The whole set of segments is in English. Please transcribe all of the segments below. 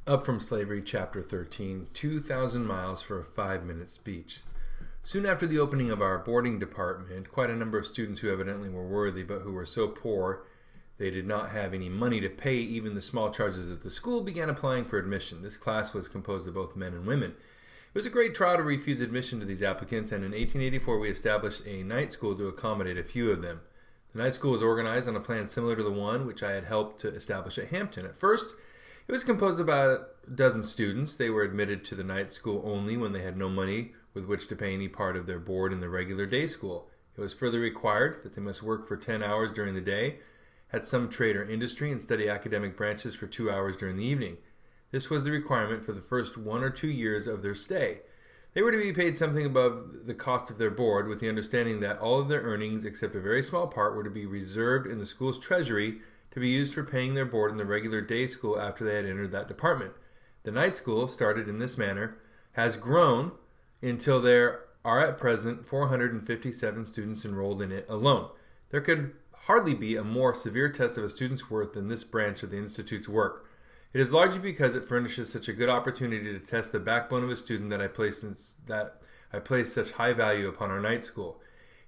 Up from Slavery, Chapter 13, 2,000 Miles for a 5-minute speech. Soon after the opening of our boarding department, quite a number of students who evidently were worthy but who were so poor they did not have any money to pay even the small charges at the school began applying for admission. This class was composed of both men and women. It was a great trial to refuse admission to these applicants, and in 1884 we established a night school to accommodate a few of them. The night school was organized on a plan similar to the one which I had helped to establish at Hampton. At first, it was composed of about a dozen students. They were admitted to the night school only when they had no money with which to pay any part of their board in the regular day school. It was further required that they must work for 10 hours during the day, had some trade or industry, and study academic branches for 2 hours during the evening. This was the requirement for the first 1 or 2 years of their stay. They were to be paid something above the cost of their board, with the understanding that all of their earnings, except a very small part, were to be reserved in the school's treasury to be used for paying their board in the regular day school after they had entered that department. The night school, started in this manner, has grown until there are at present 457 students enrolled in it alone. There could hardly be a more severe test of a student's worth than this branch of the Institute's work. It is largely because it furnishes such a good opportunity to test the backbone of a student that I place such high value upon our night school.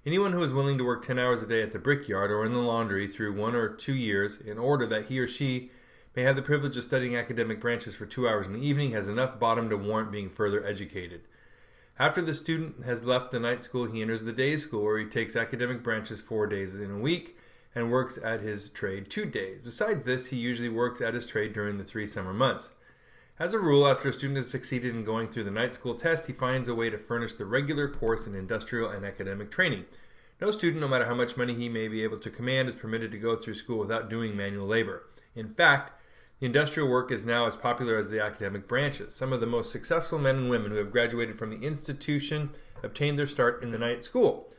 Anyone who is willing to work 10 hours a day at the brickyard or in the laundry through 1 or 2 years in order that he or she may have the privilege of studying academic branches for 2 hours in the evening has enough bottom to warrant being further educated. After the student has left the night school, he enters the day school where he takes academic branches 4 days in a week and works at his trade 2 days. Besides this, he usually works at his trade during the 3 summer months. As a rule, after a student has succeeded in going through the night school test, he finds a way to furnish the regular course in industrial and academic training. No student, no matter how much money he may be able to command, is permitted to go through school without doing manual labor. In fact, the industrial work is now as popular as the academic branches. Some of the most successful men and women who have graduated from the institution obtained their start in the night school.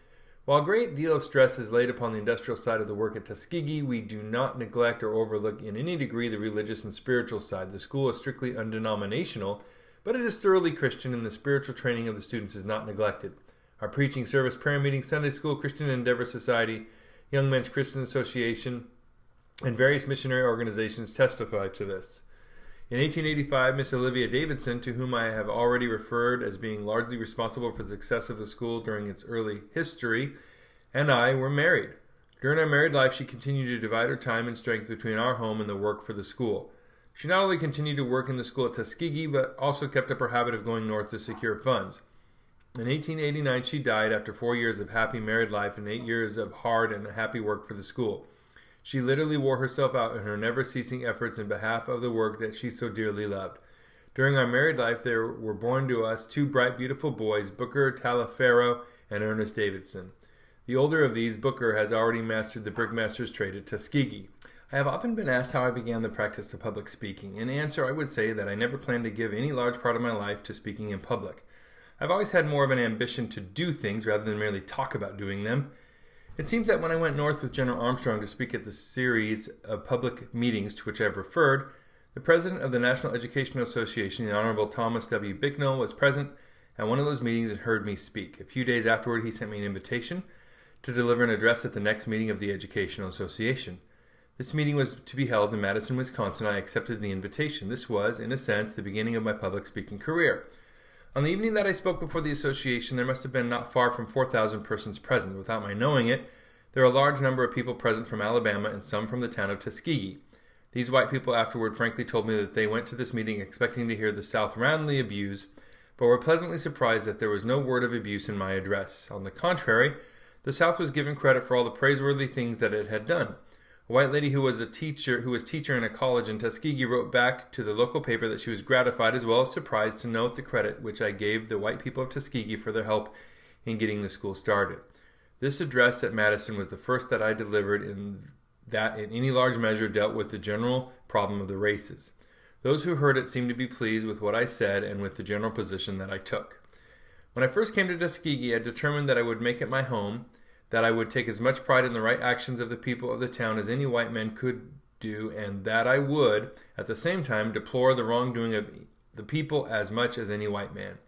While a great deal of stress is laid upon the industrial side of the work at Tuskegee, we do not neglect or overlook in any degree the religious and spiritual side. The school is strictly undenominational, but it is thoroughly Christian, and the spiritual training of the students is not neglected. Our preaching service, prayer meeting, Sunday school, Christian Endeavor Society, Young Men's Christian Association, and various missionary organizations testify to this. In 1885, Miss Olivia Davidson, to whom I have already referred as being largely responsible for the success of the school during its early history, and I were married. During our married life, she continued to divide her time and strength between our home and the work for the school. She not only continued to work in the school at Tuskegee, but also kept up her habit of going north to secure funds. In 1889, she died after 4 years of happy married life and 8 years of hard and happy work for the school. She literally wore herself out in her never-ceasing efforts in behalf of the work that she so dearly loved. During our married life, there were born to us 2 bright, beautiful boys, Booker Taliaferro and Ernest Davidson. The older of these, Booker, has already mastered the brickmaster's trade at Tuskegee. I have often been asked how I began the practice of public speaking. In answer, I would say that I never planned to give any large part of my life to speaking in public. I've always had more of an ambition to do things rather than merely talk about doing them. It seems that when I went north with General Armstrong to speak at the series of public meetings to which I have referred, the president of the National Educational Association, the Honorable Thomas W. Bicknell, was present at one of those meetings and heard me speak. A few days afterward, he sent me an invitation to deliver an address at the next meeting of the Educational Association. This meeting was to be held in Madison, Wisconsin. I accepted the invitation. This was, in a sense, the beginning of my public speaking career. On the evening that I spoke before the association, there must have been not far from 4,000 persons present. Without my knowing it, there were a large number of people present from Alabama and some from the town of Tuskegee. These white people afterward frankly told me that they went to this meeting expecting to hear the South roundly abused, but were pleasantly surprised that there was no word of abuse in my address. On the contrary, the South was given credit for all the praiseworthy things that it had done. A white lady who was teacher in a college in Tuskegee wrote back to the local paper that she was gratified as well as surprised to note the credit which I gave the white people of Tuskegee for their help in getting the school started. This address at Madison was the first that I delivered that in any large measure dealt with the general problem of the races. Those who heard it seemed to be pleased with what I said and with the general position that I took. When I first came to Tuskegee, I determined that I would make it my home, that I would take as much pride in the right actions of the people of the town as any white man could do, and that I would, at the same time, deplore the wrongdoing of the people as much as any white man.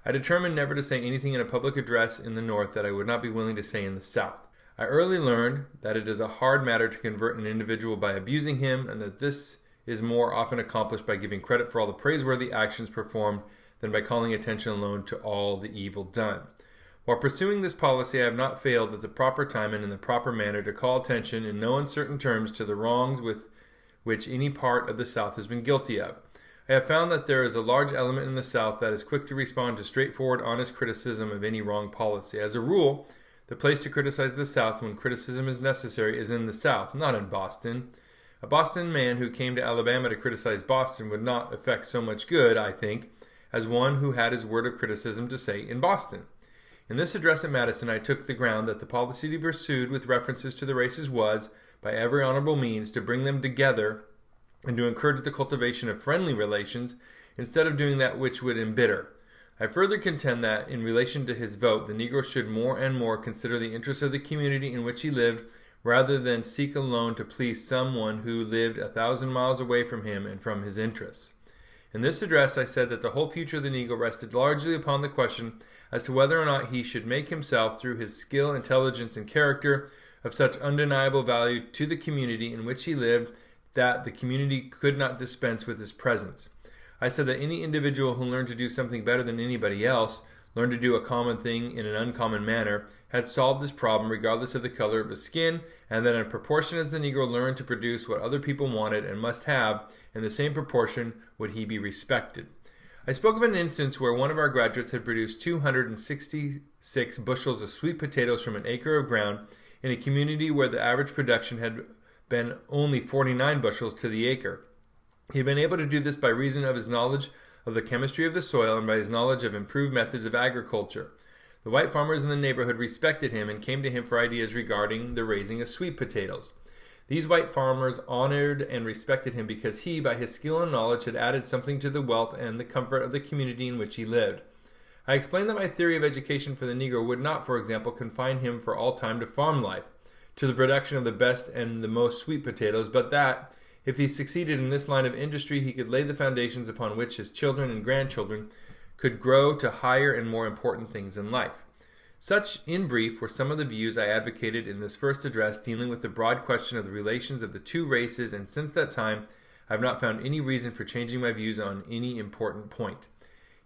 I determined never to say anything in a public address in the North that I would not be willing to say in the South. I early learned that it is a hard matter to convert an individual by abusing him, and that this is more often accomplished by giving credit for all the praiseworthy actions performed than by calling attention alone to all the evil done. While pursuing this policy, I have not failed at the proper time and in the proper manner to call attention in no uncertain terms to the wrongs with which any part of the South has been guilty of. I have found that there is a large element in the South that is quick to respond to straightforward, honest criticism of any wrong policy. As a rule, the place to criticize the South when criticism is necessary is in the South, not in Boston. A Boston man who came to Alabama to criticize Boston would not effect so much good, I think, as one who had his word of criticism to say in Boston. In this address at Madison, I took the ground that the policy to be pursued with references to the races was, by every honorable means, to bring them together and to encourage the cultivation of friendly relations instead of doing that which would embitter. I further contend that, in relation to his vote, the Negro should more and more consider the interests of the community in which he lived, rather than seek alone to please someone who lived 1,000 miles away from him and from his interests. In this address, I said that the whole future of the Negro rested largely upon the question as to whether or not he should make himself, through his skill, intelligence, and character, of such undeniable value to the community in which he lived that the community could not dispense with his presence. I said that any individual who learned to do something better than anybody else, learned to do a common thing in an uncommon manner, had solved this problem regardless of the color of his skin, and that in proportion as the Negro learned to produce what other people wanted and must have, in the same proportion would he be respected. I spoke of an instance where one of our graduates had produced 266 bushels of sweet potatoes from an acre of ground in a community where the average production had been only 49 bushels to the acre. He had been able to do this by reason of his knowledge of the chemistry of the soil and by his knowledge of improved methods of agriculture. The white farmers in the neighborhood respected him and came to him for ideas regarding the raising of sweet potatoes. These white farmers honored and respected him because he, by his skill and knowledge, had added something to the wealth and the comfort of the community in which he lived. I explained that my theory of education for the Negro would not, for example, confine him for all time to farm life, to the production of the best and the most sweet potatoes, but that, if he succeeded in this line of industry, he could lay the foundations upon which his children and grandchildren could grow to higher and more important things in life. Such, in brief, were some of the views I advocated in this first address dealing with the broad question of the relations of the two races, and since that time I have not found any reason for changing my views on any important point.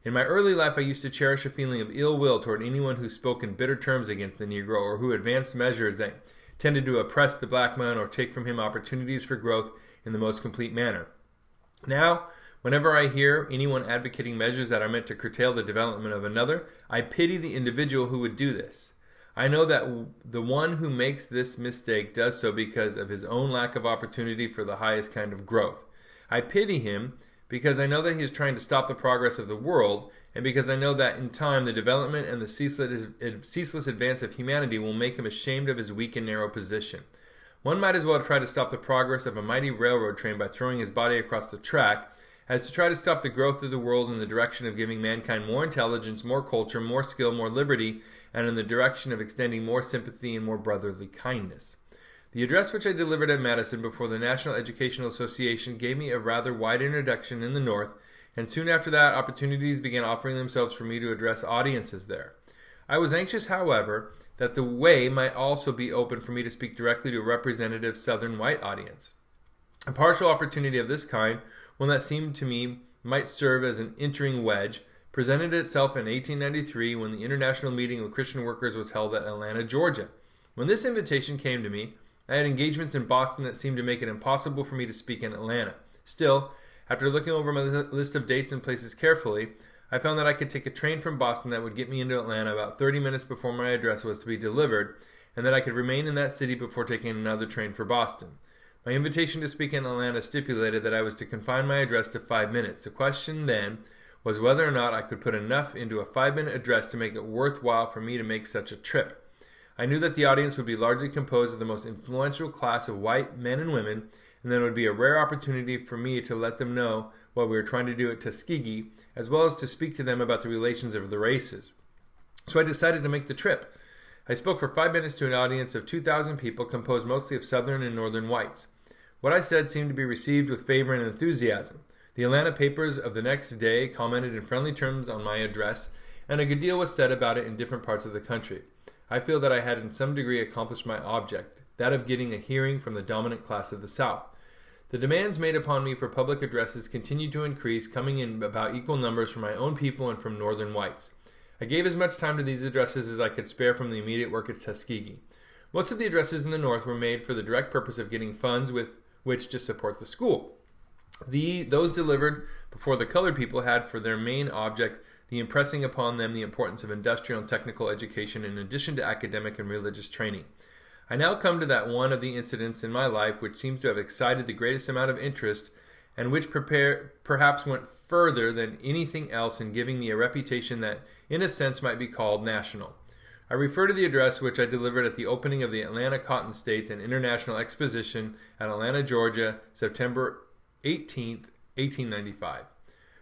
In my early life I used to cherish a feeling of ill will toward anyone who spoke in bitter terms against the Negro or who advanced measures that tended to oppress the black man or take from him opportunities for growth in the most complete manner. Now, whenever I hear anyone advocating measures that are meant to curtail the development of another, I pity the individual who would do this. I know that the one who makes this mistake does so because of his own lack of opportunity for the highest kind of growth. I pity him because I know that he is trying to stop the progress of the world, and because I know that in time the development and the ceaseless advance of humanity will make him ashamed of his weak and narrow position. One might as well try to stop the progress of a mighty railroad train by throwing his body across the track as to try to stop the growth of the world in the direction of giving mankind more intelligence, more culture, more skill, more liberty, and in the direction of extending more sympathy and more brotherly kindness. The address which I delivered at Madison before the National Educational Association gave me a rather wide introduction in the North, and soon after that opportunities began offering themselves for me to address audiences there. I was anxious, however, that the way might also be open for me to speak directly to a representative Southern white audience. A partial opportunity of this kind, one that seemed to me might serve as an entering wedge, presented itself in 1893 when the International Meeting of Christian Workers was held at Atlanta, Georgia. When this invitation came to me, I had engagements in Boston that seemed to make it impossible for me to speak in Atlanta. Still, after looking over my list of dates and places carefully, I found that I could take a train from Boston that would get me into Atlanta about 30 minutes before my address was to be delivered, and that I could remain in that city before taking another train for Boston. My invitation to speak in Atlanta stipulated that I was to confine my address to 5 minutes. The question then was whether or not I could put enough into a 5-minute address to make it worthwhile for me to make such a trip. I knew that the audience would be largely composed of the most influential class of white men and women, and that it would be a rare opportunity for me to let them know what we were trying to do at Tuskegee, as well as to speak to them about the relations of the races. So I decided to make the trip. I spoke for 5 minutes to an audience of 2,000 people composed mostly of Southern and Northern whites. What I said seemed to be received with favor and enthusiasm. The Atlanta papers of the next day commented in friendly terms on my address, and a good deal was said about it in different parts of the country. I feel that I had in some degree accomplished my object, that of getting a hearing from the dominant class of the South. The demands made upon me for public addresses continued to increase, coming in about equal numbers from my own people and from northern whites. I gave as much time to these addresses as I could spare from the immediate work at Tuskegee. Most of the addresses in the North were made for the direct purpose of getting funds with which to support the school. Those delivered before the colored people had for their main object the impressing upon them the importance of industrial and technical education in addition to academic and religious training. I now come to that one of the incidents in my life which seems to have excited the greatest amount of interest and which perhaps went further than anything else in giving me a reputation that, in a sense, might be called national. I refer to the address which I delivered at the opening of the Atlanta Cotton States and International Exposition at Atlanta, Georgia, September 18th, 1895.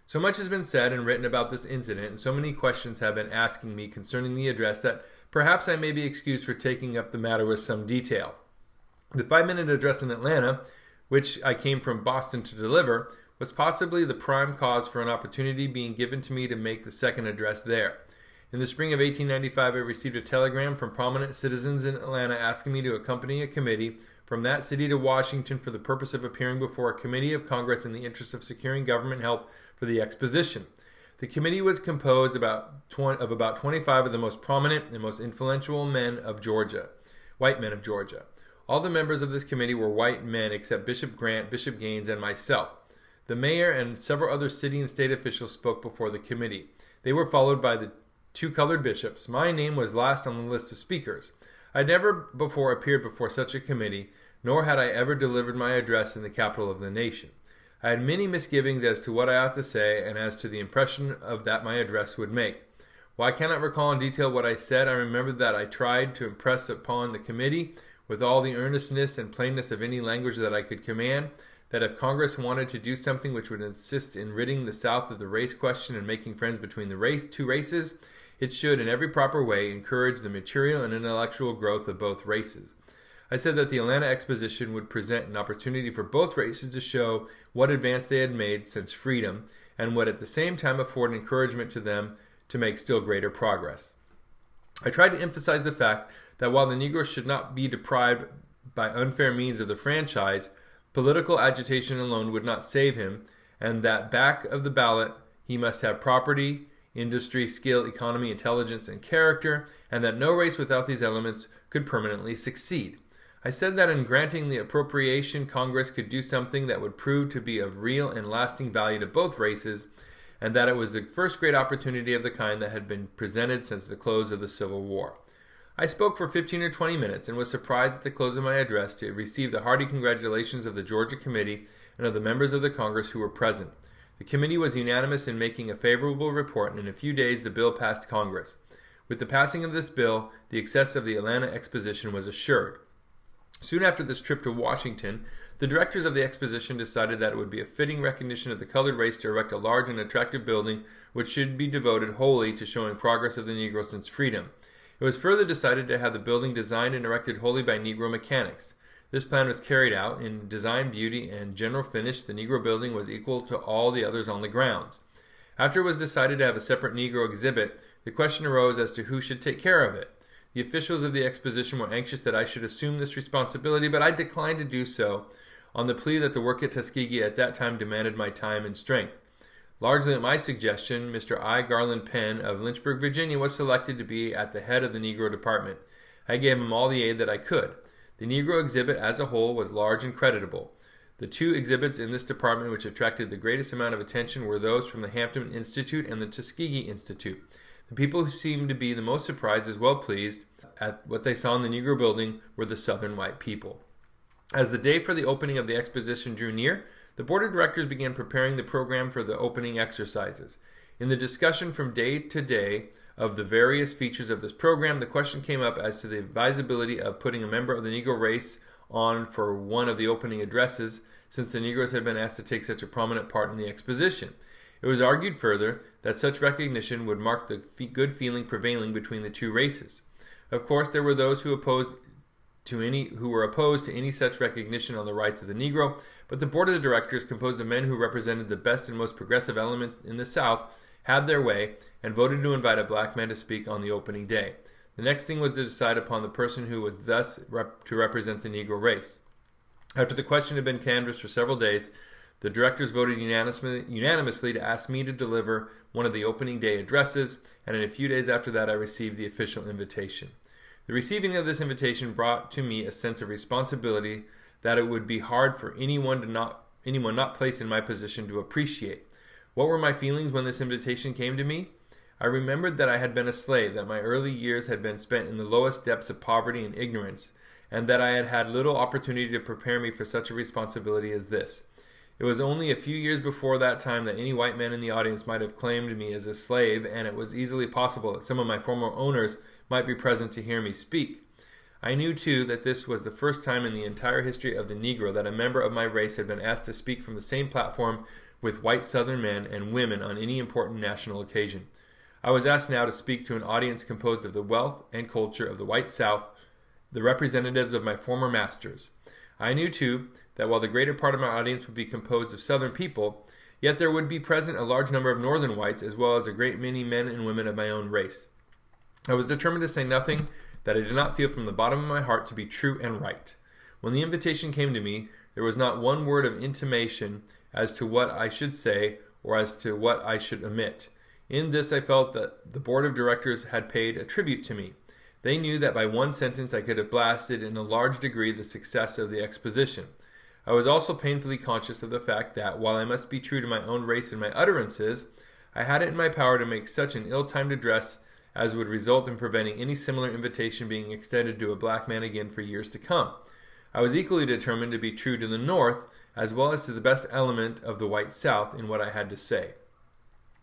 So much has been said and written about this incident, and so many questions have been asking me concerning the address that perhaps I may be excused for taking up the matter with some detail. The 5-minute address in Atlanta, which I came from Boston to deliver, was possibly the prime cause for an opportunity being given to me to make the second address there. In the spring of 1895, I received a telegram from prominent citizens in Atlanta asking me to accompany a committee from that city to Washington for the purpose of appearing before a committee of Congress in the interest of securing government help for the exposition. The committee was composed of about 25 of the most prominent and most influential men of Georgia, white men of Georgia. All the members of this committee were white men except Bishop Grant, Bishop Gaines, and myself. The mayor and several other city and state officials spoke before the committee. They were followed by the 2 colored bishops. My name was last on the list of speakers. I had never before appeared before such a committee, nor had I ever delivered my address in the capital of the nation. I had many misgivings as to what I ought to say and as to the impression of that my address would make. While I cannot recall in detail what I said, I remember that I tried to impress upon the committee, with all the earnestness and plainness of any language that I could command, that if Congress wanted to do something which would insist in ridding the South of the race question and making friends between the two races, it should, in every proper way, encourage the material and intellectual growth of both races. I said that the Atlanta Exposition would present an opportunity for both races to show what advance they had made since freedom, and would at the same time afford encouragement to them to make still greater progress. I tried to emphasize the fact that while the Negro should not be deprived by unfair means of the franchise, political agitation alone would not save him, and that back of the ballot he must have property, industry, skill, economy, intelligence, and character, and that no race without these elements could permanently succeed. I said that in granting the appropriation, Congress could do something that would prove to be of real and lasting value to both races, and that it was the first great opportunity of the kind that had been presented since the close of the Civil War. I spoke for 15 or 20 minutes and was surprised at the close of my address to receive the hearty congratulations of the Georgia Committee and of the members of the Congress who were present. The committee was unanimous in making a favorable report, and in a few days the bill passed Congress. With the passing of this bill, the success of the Atlanta Exposition was assured. Soon after this trip to Washington, the directors of the exposition decided that it would be a fitting recognition of the colored race to erect a large and attractive building which should be devoted wholly to showing progress of the Negro since freedom. It was further decided to have the building designed and erected wholly by Negro mechanics. This plan was carried out. In design, beauty, and general finish, the Negro building was equal to all the others on the grounds. After it was decided to have a separate Negro exhibit, the question arose as to who should take care of it. The officials of the exposition were anxious that I should assume this responsibility, but I declined to do so on the plea that the work at Tuskegee at that time demanded my time and strength. Largely at my suggestion, Mr. I. Garland Penn of Lynchburg, Virginia, was selected to be at the head of the Negro department. I gave him all the aid that I could. The Negro exhibit as a whole was large and creditable. The 2 exhibits in this department which attracted the greatest amount of attention were those from the Hampton Institute and the Tuskegee Institute. The people who seemed to be the most surprised as well pleased at what they saw in the Negro building were the Southern white people. As the day for the opening of the exposition drew near, the board of directors began preparing the program for the opening exercises. In the discussion from day to day of the various features of this program, the question came up as to the advisability of putting a member of the Negro race on for one of the opening addresses, since the Negroes had been asked to take such a prominent part in the exposition. It was argued further that such recognition would mark the good feeling prevailing between the 2 races. Of course, there were those who were opposed to any such recognition on the rights of the Negro, but the board of directors, composed of men who represented the best and most progressive element in the South, had their way and voted to invite a black man to speak on the opening day. The next thing was to decide upon the person who was thus to represent the Negro race. After the question had been canvassed for several days, the directors voted unanimously to ask me to deliver one of the opening day addresses, and in a few days after that I received the official invitation. The receiving of this invitation brought to me a sense of responsibility that it would be hard for anyone not placed in my position to appreciate. What were my feelings when this invitation came to me? I remembered that I had been a slave, that my early years had been spent in the lowest depths of poverty and ignorance, and that I had had little opportunity to prepare me for such a responsibility as this. It was only a few years before that time that any white man in the audience might have claimed me as a slave, and it was easily possible that some of my former owners might be present to hear me speak. I knew, too, that this was the first time in the entire history of the Negro that a member of my race had been asked to speak from the same platform with white Southern men and women on any important national occasion. I was asked now to speak to an audience composed of the wealth and culture of the white South, the representatives of my former masters. I knew, too, that while the greater part of my audience would be composed of Southern people, yet there would be present a large number of Northern whites as well as a great many men and women of my own race. I was determined to say nothing that I did not feel from the bottom of my heart to be true and right. When the invitation came to me, there was not one word of intimation as to what I should say or as to what I should omit. In this I felt that the board of directors had paid a tribute to me. They knew that by one sentence I could have blasted in a large degree the success of the exposition. I was also painfully conscious of the fact that, while I must be true to my own race in my utterances, I had it in my power to make such an ill-timed address as would result in preventing any similar invitation being extended to a black man again for years to come. I was equally determined to be true to the North, as well as to the best element of the white South in what I had to say.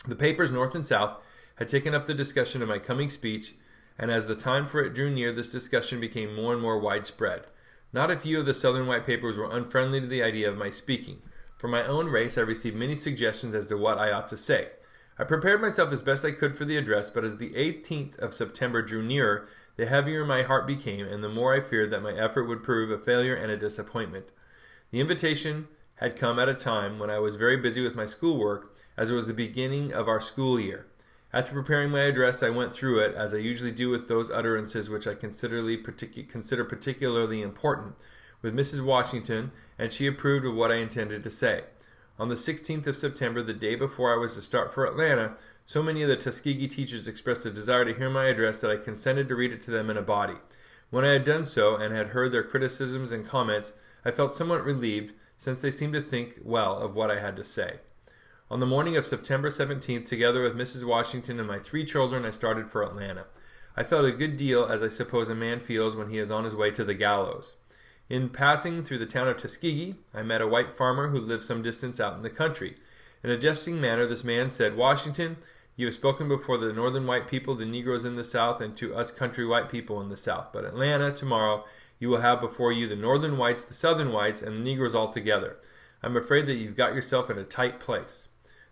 The papers, North and South, had taken up the discussion of my coming speech, and as the time for it drew near, this discussion became more and more widespread. Not a few of the Southern white papers were unfriendly to the idea of my speaking. For my own race, I received many suggestions as to what I ought to say. I prepared myself as best I could for the address, but as the 18th of September drew nearer, the heavier my heart became, and the more I feared that my effort would prove a failure and a disappointment. The invitation had come at a time when I was very busy with my schoolwork, as it was the beginning of our school year. After preparing my address, I went through it, as I usually do with those utterances which I consider particularly important, with Mrs. Washington, and she approved of what I intended to say. On the 16th of September, the day before I was to start for Atlanta, so many of the Tuskegee teachers expressed a desire to hear my address that I consented to read it to them in a body. When I had done so, and had heard their criticisms and comments, I felt somewhat relieved, since they seemed to think well of what I had to say. On the morning of September 17th, together with Mrs. Washington and my 3 children, I started for Atlanta. I felt a good deal as I suppose a man feels when he is on his way to the gallows. In passing through the town of Tuskegee, I met a white farmer who lived some distance out in the country. In a jesting manner, this man said, "Washington, you have spoken before the northern white people, the Negroes in the South, and to us country white people in the South. But Atlanta, tomorrow, you will have before you the northern whites, the southern whites, and the Negroes all together. I'm afraid that you've got yourself in a tight place."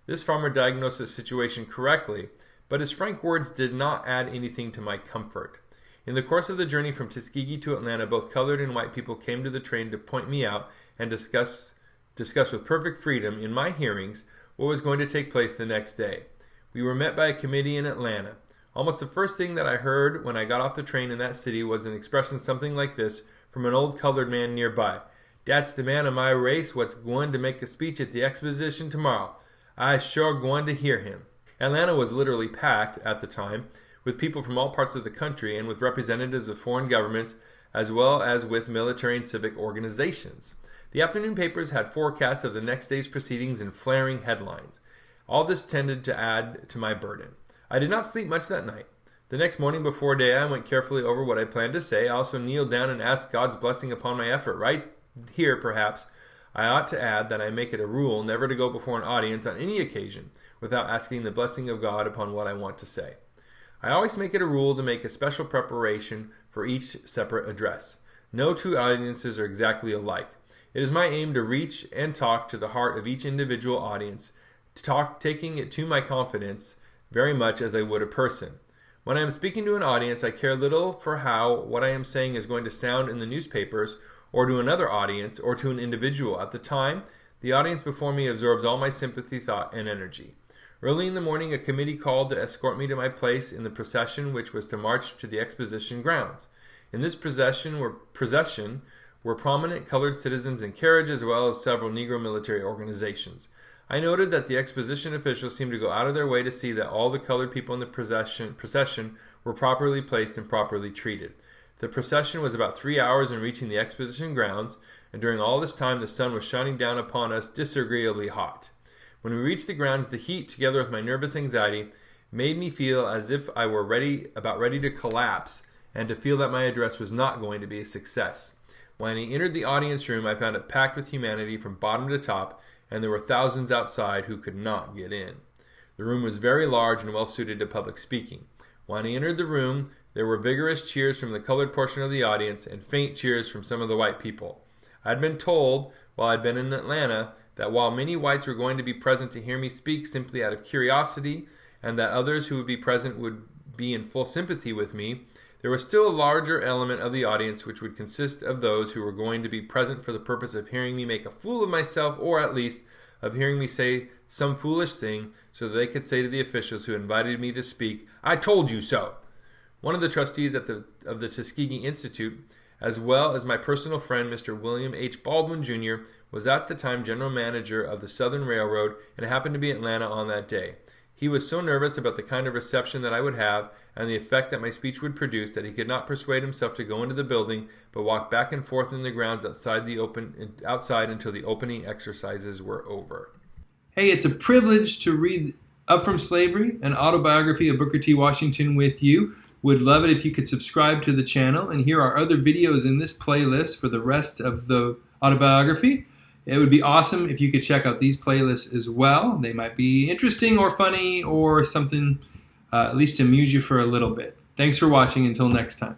This farmer diagnosed the situation correctly, but his frank words did not add anything to my comfort. In the course of the journey from Tuskegee to Atlanta, both colored and white people came to the train to point me out and discuss with perfect freedom in my hearings what was going to take place the next day. We were met by a committee in Atlanta. Almost the first thing that I heard when I got off the train in that city was an expression something like this from an old colored man nearby: "Dat's the man of my race what's going to make a speech at the exposition tomorrow. I's sure going to hear him." Atlanta was literally packed at the time with people from all parts of the country and with representatives of foreign governments as well as with military and civic organizations. The afternoon papers had forecasts of the next day's proceedings in flaring headlines. All this tended to add to my burden. I did not sleep much that night. The next morning before day I went carefully over what I planned to say. I also kneeled down and asked God's blessing upon my effort. Right here, perhaps, I ought to add that I make it a rule never to go before an audience on any occasion without asking the blessing of God upon what I want to say. I always make it a rule to make a special preparation for each separate address. No 2 audiences are exactly alike. It is my aim to reach and talk to the heart of each individual audience, taking it to my confidence very much as I would a person. When I am speaking to an audience, I care little for how what I am saying is going to sound in the newspapers or to another audience or to an individual. At the time, the audience before me absorbs all my sympathy, thought, and energy. Early in the morning, a committee called to escort me to my place in the procession which was to march to the exposition grounds. In this procession were prominent colored citizens in carriage as well as several Negro military organizations. I noted that the exposition officials seemed to go out of their way to see that all the colored people in the procession were properly placed and properly treated. The procession was about 3 hours in reaching the exposition grounds, and during all this time the sun was shining down upon us disagreeably hot. When we reached the grounds, the heat, together with my nervous anxiety, made me feel as if I were about ready to collapse and to feel that my address was not going to be a success. When I entered the audience room, I found it packed with humanity from bottom to top, and there were thousands outside who could not get in. The room was very large and well suited to public speaking. When I entered the room, there were vigorous cheers from the colored portion of the audience and faint cheers from some of the white people. I had been told, while I had been in Atlanta, that while many whites were going to be present to hear me speak simply out of curiosity, and that others who would be present would be in full sympathy with me, there was still a larger element of the audience which would consist of those who were going to be present for the purpose of hearing me make a fool of myself, or at least of hearing me say some foolish thing so that they could say to the officials who invited me to speak, "I told you so." One of the trustees of the Tuskegee Institute, as well as my personal friend Mr. William H. Baldwin, Jr., was at the time general manager of the Southern Railroad and happened to be in Atlanta on that day. He was so nervous about the kind of reception that I would have and the effect that my speech would produce that he could not persuade himself to go into the building, but walked back and forth in the grounds outside until the opening exercises were over. Hey, it's a privilege to read Up From Slavery, an autobiography of Booker T. Washington with you. Would love it if you could subscribe to the channel, and here are other videos in this playlist for the rest of the autobiography. It would be awesome if you could check out these playlists as well. They might be interesting or funny or something, at least amuse you for a little bit. Thanks for watching. Until next time.